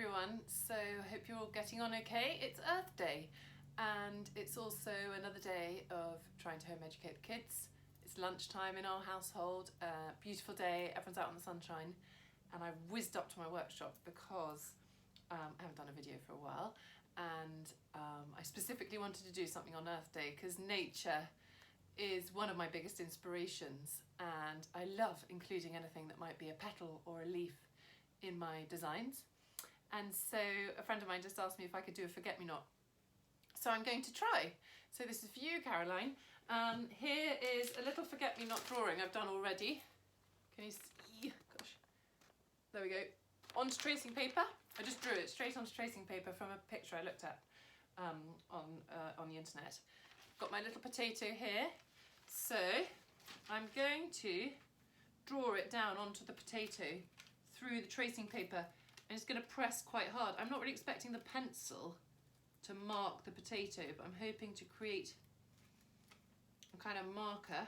everyone. So I hope you're all getting on okay. It's Earth Day and it's also another day of trying to home educate the kids. It's lunchtime in our household, beautiful day, everyone's out in the sunshine, and I've whizzed up to my workshop because I haven't done a video for a while, and I specifically wanted to do something on Earth Day because nature is one of my biggest inspirations, and I love including anything that might be a petal or a leaf in my designs. And so a friend of mine just asked me if I could do a forget-me-not. So I'm going to try. So this is for you, Caroline. Here is a little forget-me-not drawing I've done already. Can you see? Gosh. There we go. Onto tracing paper. I just drew it straight onto tracing paper from a picture I looked at on the internet. Got my little potato here. So I'm going to draw it down onto the potato through the tracing paper. I'm just going to press quite hard. I'm not really expecting the pencil to mark the potato, but I'm hoping to create a kind of marker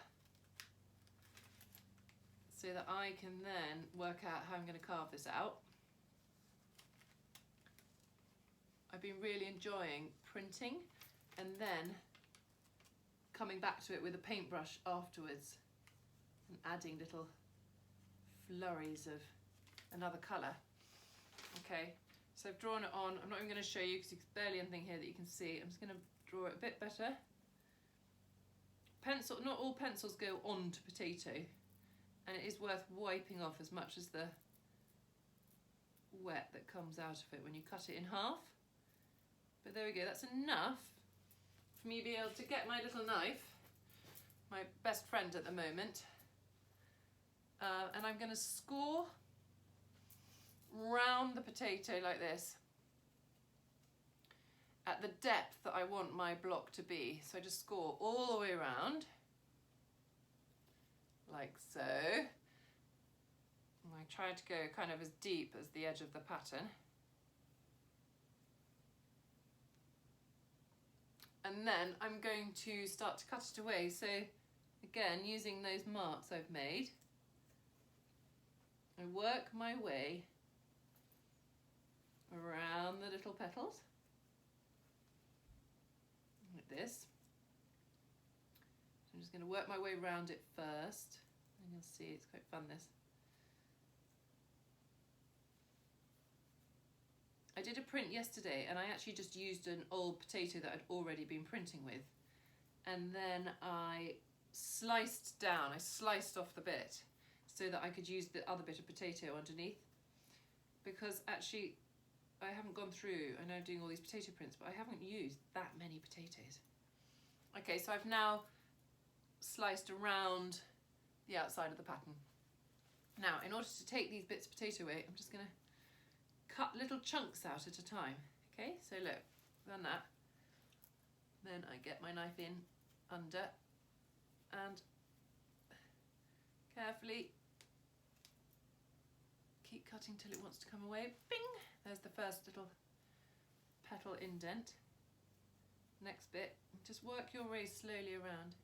so that I can then work out how I'm going to carve this out. I've been really enjoying printing and then coming back to it with a paintbrush afterwards and adding little flurries of another colour. Okay, so I've drawn it on. I'm not even going to show you because there's barely anything here that you can see. I'm just going to draw it a bit better. Pencil, not all pencils go onto potato, and it is worth wiping off as much as the wet that comes out of it when you cut it in half. But there we go, that's enough for me to be able to get my little knife, my best friend at the moment, and I'm going to score round the potato like this at the depth that I want my block to be. So I just score all the way around like so. And I try to go kind of as deep as the edge of the pattern. And then I'm going to start to cut it away. So again, using those marks I've made, I work my way around the little petals like this. So I'm just going to work my way around it first, and you'll see it's quite fun, this. I did a print yesterday and I actually just used an old potato that I'd already been printing with, and then I sliced down, I sliced off the bit so that I could use the other bit of potato underneath, because actually I haven't gone through, I know I'm doing all these potato prints, but I haven't used that many potatoes. Okay, so I've now sliced around the outside of the pattern. Now, in order to take these bits of potato away, I'm just going to cut little chunks out at a time. Okay, so look, done that. Then I get my knife in under and carefully keep cutting till it wants to come away. Bing! There's the first little petal indent. Next bit, just work your way slowly around.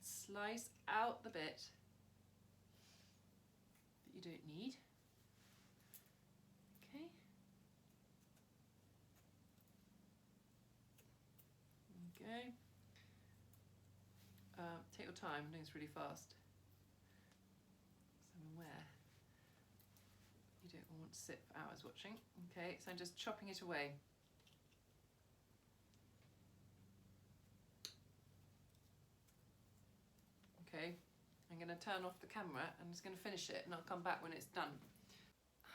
Slice out the bit that you don't need. Okay. Okay. Take your time, I'm doing this really fast, because I'm aware you don't want to sit for hours watching. Okay, so I'm just chopping it away. Okay, I'm going to turn off the camera. I'm just going to finish it and I'll come back when it's done.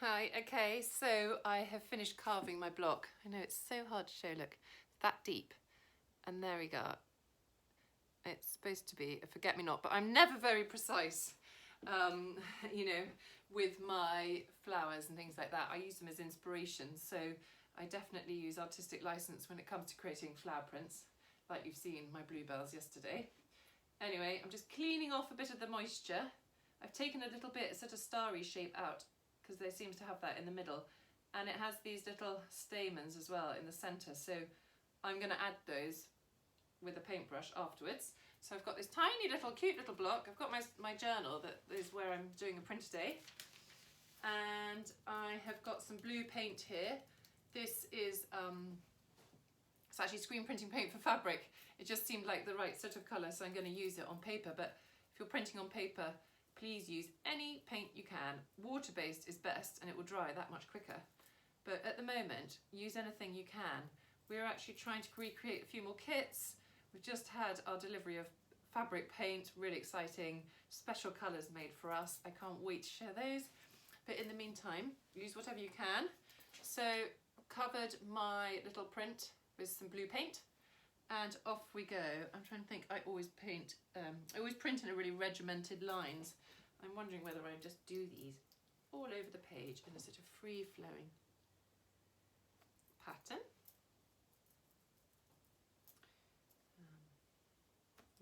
Hi, okay, so I have finished carving my block. I know it's so hard to show, look, it's that deep. And there we go. It's supposed to be a forget-me-not, but I'm never very precise, you know, with my flowers and things like that. I use them as inspiration, so I definitely use artistic license when it comes to creating flower prints, like you've seen my bluebells yesterday. Anyway, I'm just cleaning off a bit of the moisture. I've taken a little bit, sort of starry shape out, because there seems to have that in the middle, and it has these little stamens as well in the centre, so I'm going to add those with a paintbrush afterwards. So I've got this tiny little cute little block. I've got my journal that is where I'm doing a print today, and I have got some blue paint here. This is it's actually screen printing paint for fabric. It just seemed like the right sort of colour, so I'm going to use it on paper. But if you're printing on paper, please use any paint you can. Water-based is best and it will dry that much quicker. But at the moment, use anything you can. We're actually trying to recreate a few more kits. We've just had our delivery of fabric paint, really exciting, special colours made for us. I can't wait to share those. But in the meantime, use whatever you can. So covered my little print with some blue paint and off we go. I'm trying to think, I always print in a really regimented lines. I'm wondering whether I just do these all over the page in a sort of free-flowing pattern.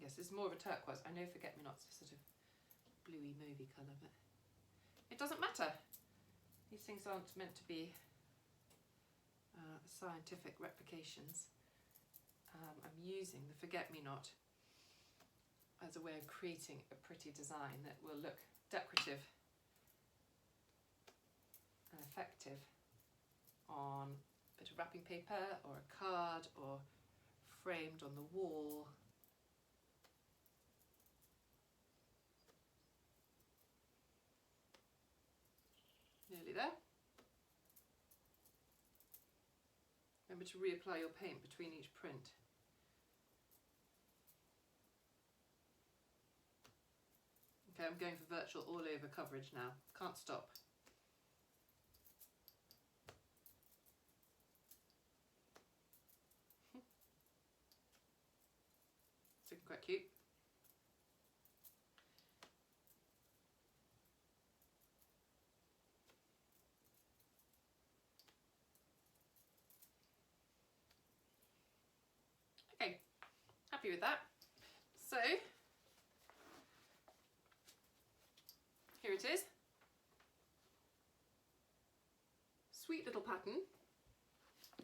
Yes, it's more of a turquoise. I know Forget-Me-Not's a sort of bluey mauvey colour, but it doesn't matter. These things aren't meant to be scientific replications. I'm using the Forget-Me-Not as a way of creating a pretty design that will look decorative and effective on a bit of wrapping paper or a card or framed on the wall. Nearly there. Remember to reapply your paint between each print. Okay, I'm going for virtual all over coverage now. Can't stop. It's looking quite cute. Okay, happy with that. So, here it is. Sweet little pattern.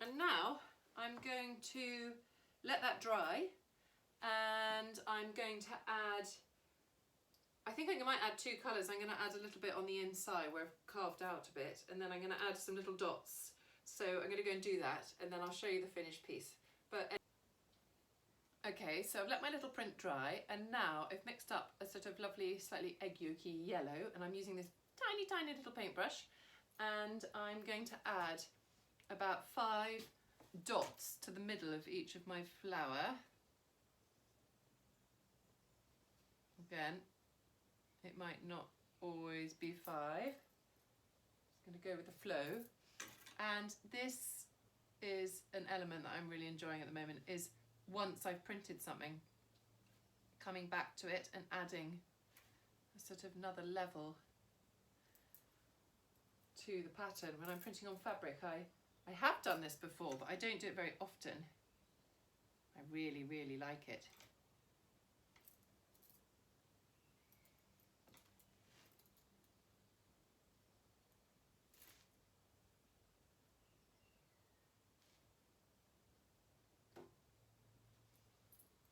And now I'm going to let that dry and I'm going to add, I think I might add two colours. I'm going to add a little bit on the inside where I've carved out a bit, and then I'm going to add some little dots. So I'm going to go and do that and then I'll show you the finished piece. But okay, so I've let my little print dry and now I've mixed up a sort of lovely, slightly egg yolky yellow, and I'm using this tiny, tiny little paintbrush, and I'm going to add about 5 dots to the middle of each of my flower. Again, it might not always be 5. Just going to go with the flow. And this is an element that I'm really enjoying at the moment, is once I've printed something, coming back to it and adding a sort of another level to the pattern. When I'm printing on fabric, I have done this before, but I don't do it very often. I really, really like it.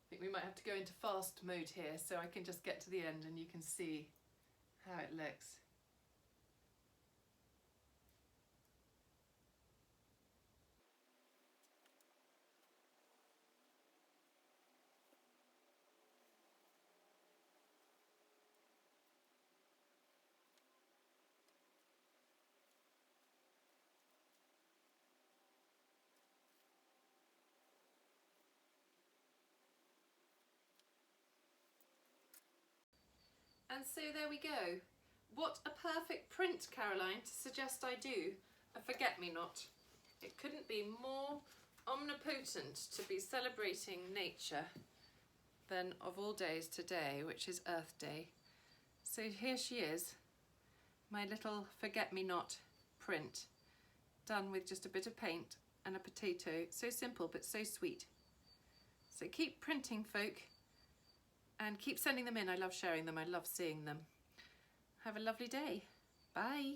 I think we might have to go into fast mode here so I can just get to the end and you can see how it looks. And so there we go. What a perfect print, Caroline, to suggest I do a Forget-Me-Not. It couldn't be more omnipotent to be celebrating nature than of all days today, which is Earth Day. So here she is, my little Forget-Me-Not print, done with just a bit of paint and a potato. So simple, but so sweet. So keep printing, folk. And keep sending them in. I love sharing them. I love seeing them. Have a lovely day. Bye.